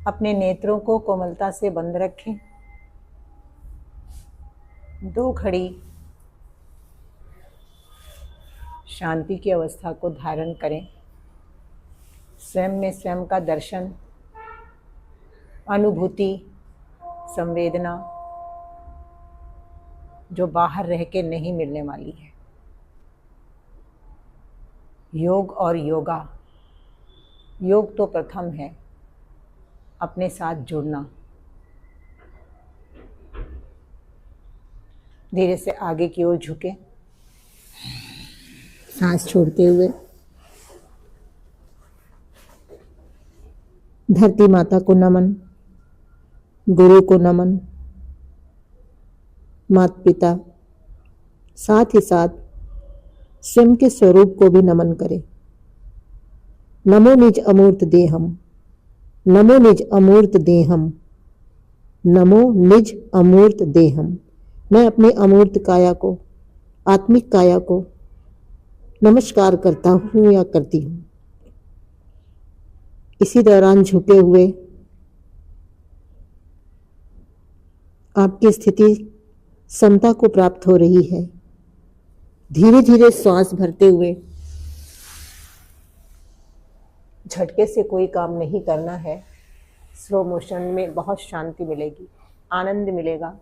अपने नेत्रों को कोमलता से बंद रखें। 2 घड़ी शांति की अवस्था को धारण करें। स्वयं में स्वयं का दर्शन, अनुभूति, संवेदना जो बाहर रह के नहीं मिलने वाली है। योग और योगा, योग तो प्रथम है, अपने साथ जुड़ना। धीरे से आगे की ओर झुके, सांस छोड़ते हुए धरती माता को नमन, गुरु को नमन, माता पिता, साथ ही साथ स्वयं के स्वरूप को भी नमन करें। नमो निज अमूर्त देहम, नमो निज अमूर्त देहम, नमो निज अमूर्त देहम। मैं अपने अमूर्त काया को, आत्मिक काया को नमस्कार करता हूँ या करती हूँ। इसी दौरान झुके हुए आपकी स्थिति समता को प्राप्त हो रही है। धीरे धीरे श्वास भरते हुए, झटके से कोई काम नहीं करना है। स्लो मोशन में बहुत शांति मिलेगी, आनंद मिलेगा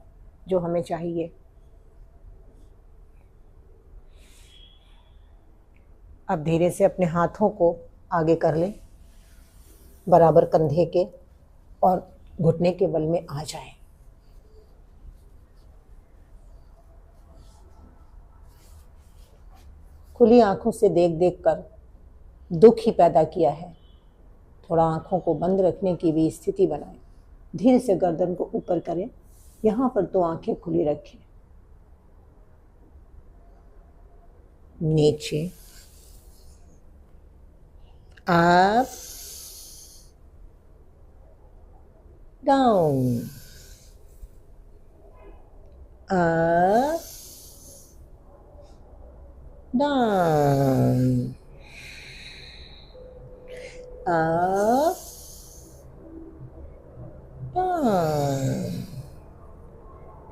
जो हमें चाहिए। अब धीरे से अपने हाथों को आगे कर लें, बराबर कंधे के, और घुटने के बल में आ जाए। खुली आंखों से देख देख कर दुख ही पैदा किया है। थोड़ा आंखों को बंद रखने की भी स्थिति बनाएं। धीरे से गर्दन को ऊपर करें, यहाँ पर तो आंखें खुली रखें। नीचे, up, down, up, down, up, down.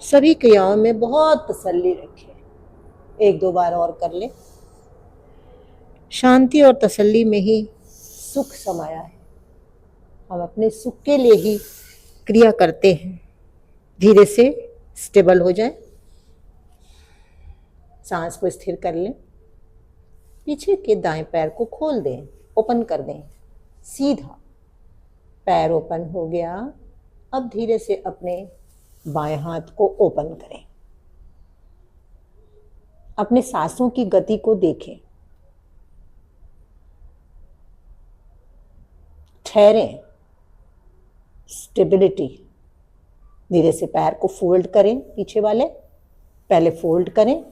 सभी क्रियाओं में बहुत तसल्ली रखें। 1-2 बार और कर लें। शांति और तसल्ली में ही सुख समाया है। हम अपने सुख के लिए ही क्रिया करते हैं। धीरे से स्टेबल हो जाए, सांस को स्थिर कर लें। पीछे के दाएं पैर को खोल दें, ओपन कर दें। सीधा पैर ओपन हो गया। अब धीरे से अपने बाएं हाथ को ओपन करें। अपने सांसों की गति को देखें। ठहरें, स्टेबिलिटी। धीरे से पैर को फोल्ड करें, पीछे वाले पहले फोल्ड करें,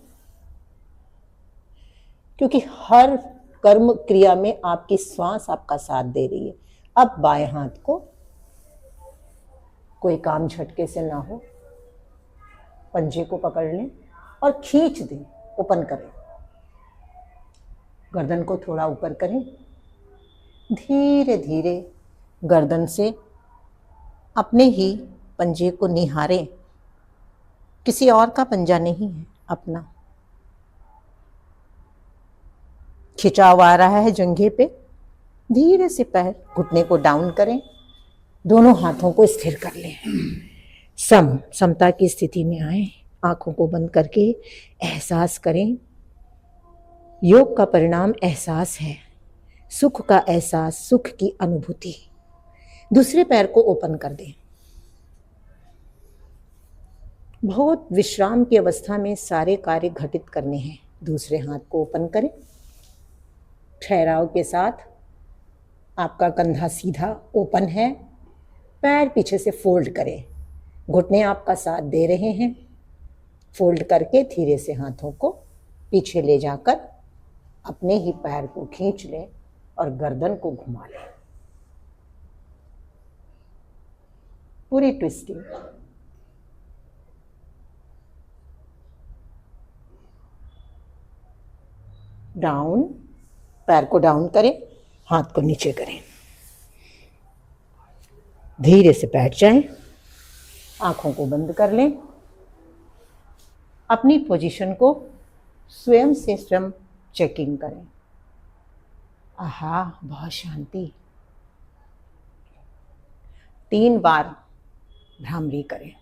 क्योंकि हर कर्म क्रिया में आपकी श्वास आपका साथ दे रही है। अब बाएं हाथ को, कोई काम झटके से ना हो, पंजे को पकड़ लें और खींच दें, ओपन करें। गर्दन को थोड़ा ऊपर करें। धीरे धीरे गर्दन से अपने ही पंजे को निहारें। किसी और का पंजा नहीं है, अपना। खिंचाव आ रहा है जंघे पे। धीरे से पैर, घुटने को डाउन करें। दोनों हाथों को स्थिर कर लें। समता की स्थिति में आए। आंखों को बंद करके एहसास करें। योग का परिणाम एहसास है, सुख का एहसास, सुख की अनुभूति। दूसरे पैर को ओपन कर दें। बहुत विश्राम की अवस्था में सारे कार्य घटित करने हैं। दूसरे हाथ को ओपन करें। ठहराव के साथ आपका कंधा सीधा ओपन है। पैर पीछे से फोल्ड करें। घुटने आपका साथ दे रहे हैं। फोल्ड करके धीरे से हाथों को पीछे ले जाकर अपने ही पैर को खींच लें और गर्दन को घुमा लें। पूरी ट्विस्टिंग। डाउन, पैर को डाउन करें, हाथ को नीचे करें। धीरे से बैठ जाएं, आंखों को बंद कर लें, अपनी पोजीशन को स्वयं से स्वयं चेकिंग करें। आहा, बहुत शांति। 3 बार भ्रामरी करें।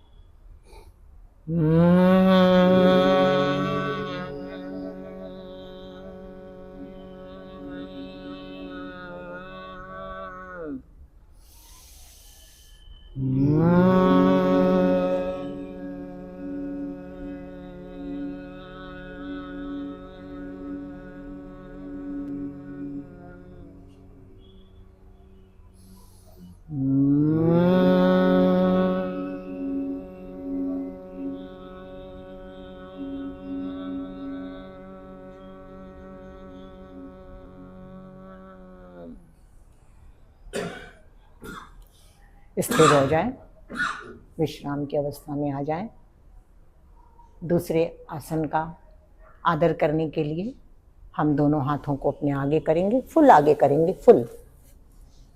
स्थिर हो जाए, विश्राम की अवस्था में आ जाएं। दूसरे आसन का आदर करने के लिए हम दोनों हाथों को अपने आगे करेंगे, फुल आगे करेंगे, फुल।